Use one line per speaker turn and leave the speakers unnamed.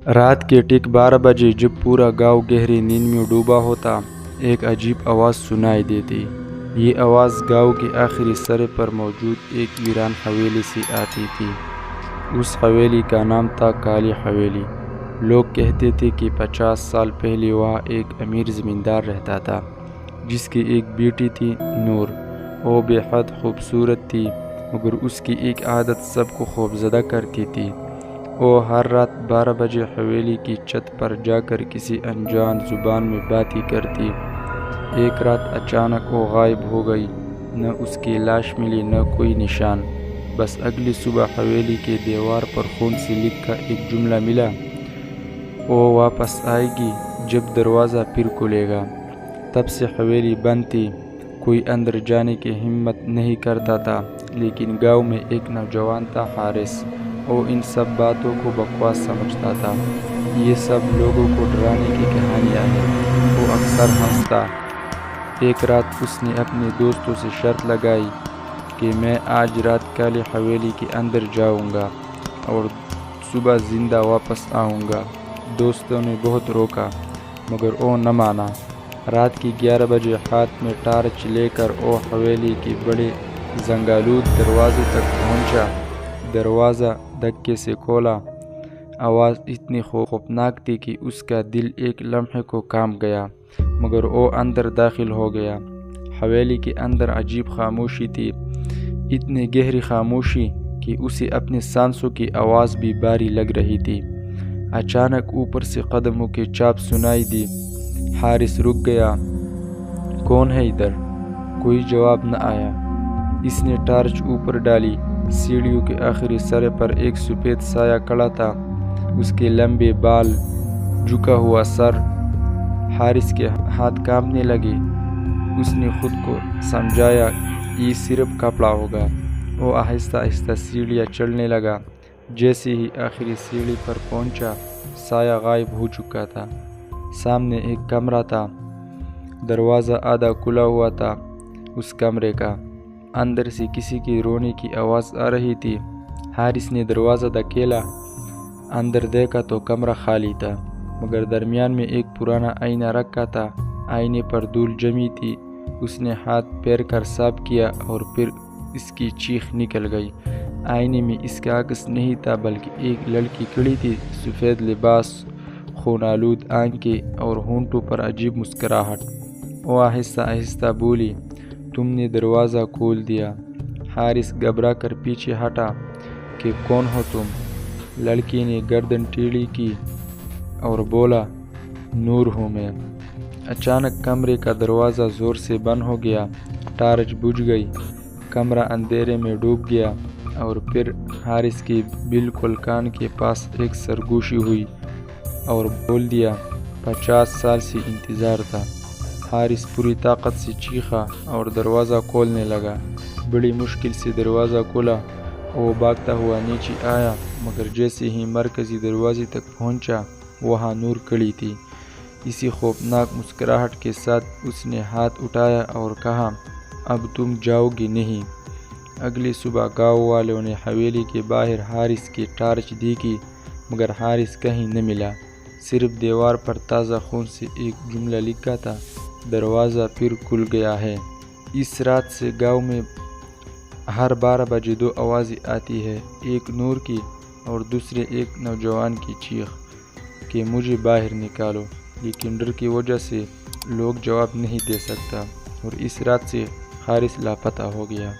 رات کے ٹھیک 12 بجے جب پورا گاؤں گہری نیند میں ڈوبا ہوتا، ایک عجیب آواز سنائی دیتی۔ یہ آواز گاؤں کے آخری سرے پر موجود ایک ویران حویلی سے آتی تھی۔ اس حویلی کا نام تھا کالی حویلی۔ لوگ کہتے تھے کہ 50 سال پہلے وہاں ایک امیر زمیندار رہتا تھا، جس کی ایک بیٹی تھی نور۔ وہ بے حد خوبصورت تھی، مگر اس کی ایک عادت سب کو خوفزدہ کرتی تھی۔ وہ ہر رات 12 بجے حویلی کی چھت پر جا کر کسی انجان زبان میں باتیں کرتی۔ ایک رات اچانک وہ غائب ہو گئی۔ نہ اس کی لاش ملی، نہ کوئی نشان۔ بس اگلی صبح حویلی کے دیوار پر خون سے لکھا ایک جملہ ملا: وہ واپس آئے گی جب دروازہ پھر کھلے گا۔ تب سے حویلی بند تھی۔ کوئی اندر جانے کی ہمت نہیں کرتا تھا، لیکن گاؤں میں ایک نوجوان تھا، حارث۔ وہ ان سب باتوں کو بکواس سمجھتا تھا۔ یہ سب لوگوں کو ڈرانے کی کہانیاں ہیں۔ وہ اکثر ہنستا۔ ایک رات اس نے اپنے دوستوں سے شرط لگائی کہ میں آج رات کالی حویلی کے اندر جاؤں گا اور صبح زندہ واپس آؤں گا۔ دوستوں نے بہت روکا، مگر وہ نہ مانا۔ رات کی 11 بجے ہاتھ میں ٹارچ لے کر وہ حویلی کے بڑے زنگالود دروازے تک پہنچا۔ دروازہ دھکے سے کھولا۔ آواز اتنی خوفناک تھی کہ اس کا دل ایک لمحے کو کانپ گیا، مگر وہ اندر داخل ہو گیا۔ حویلی کے اندر عجیب خاموشی تھی، اتنی گہری خاموشی کہ اسے اپنے سانسوں کی آواز بھی بھاری لگ رہی تھی۔ اچانک اوپر سے قدموں کی چاپ سنائی دی۔ حارث رک گیا۔ کون ہے ادھر؟ کوئی جواب نہ آیا۔ اس نے ٹارچ اوپر ڈالی۔ سیڑھیوں کے آخری سرے پر ایک سفید سایہ کھڑا تھا، اس کے لمبے بال، جھکا ہوا سر۔ حارث کے ہاتھ کانپنے لگے۔ اس نے خود کو سمجھایا یہ صرف کپڑا ہوگا۔ وہ آہستہ آہستہ سیڑھیاں چڑھنے لگا۔ جیسے ہی آخری سیڑھی پر پہنچا، سایہ غائب ہو چکا تھا۔ سامنے ایک کمرہ تھا۔ دروازہ آدھا کھلا ہوا تھا۔ اس کمرے کا اندر سے کسی کی رونے کی آواز آ رہی تھی۔ حارث نے دروازہ دھکیلا۔ اندر دیکھا تو کمرہ خالی تھا، مگر درمیان میں ایک پرانا آئینہ رکھا تھا۔ آئینے پر دھول جمی تھی۔ اس نے ہاتھ پیر کر صاف کیا اور پھر اس کی چیخ نکل گئی۔ آئینے میں اس کا عکس نہیں تھا، بلکہ ایک لڑکی کھڑی تھی، سفید لباس، خون آلود آنکھیں اور ہونٹوں پر عجیب مسکراہٹ۔ وہ آہستہ آہستہ بولی: تم نے دروازہ کھول دیا۔ حارث گھبرا کر پیچھے ہٹا کہ کون ہو تم؟ لڑکی نے گردن ٹیڑھی کی اور بولا: نور ہوں میں۔ اچانک کمرے کا دروازہ زور سے بند ہو گیا۔ ٹارچ بجھ گئی۔ کمرہ اندھیرے میں ڈوب گیا اور پھر حارث کے بالکل کان کے پاس ایک سرگوشی ہوئی اور بول دیا: 50 سال سے انتظار تھا۔ حارث پوری طاقت سے چیخا اور دروازہ کھولنے لگا۔ بڑی مشکل سے دروازہ کھلا۔ وہ بھاگتا ہوا نیچے آیا، مگر جیسے ہی مرکزی دروازے تک پہنچا، وہاں نور کھڑی تھی۔ اسی خوفناک مسکراہٹ کے ساتھ اس نے ہاتھ اٹھایا اور کہا: اب تم جاؤ گی نہیں۔ اگلی صبح گاؤں والوں نے حویلی کے باہر حارث کی ٹارچ دیکھی، مگر حارث کہیں نہ ملا۔ صرف دیوار پر تازہ خون سے ایک جملہ لکھا تھا: دروازہ پھر کھل گیا ہے۔ اس رات سے گاؤں میں ہر 12 بجے 2 آوازیں آتی ہیں، ایک نور کی اور دوسرے ایک نوجوان کی چیخ کہ مجھے باہر نکالو، لیکن ڈر کی وجہ سے لوگ جواب نہیں دے سکتا، اور اس رات سے حارث لاپتہ ہو گیا۔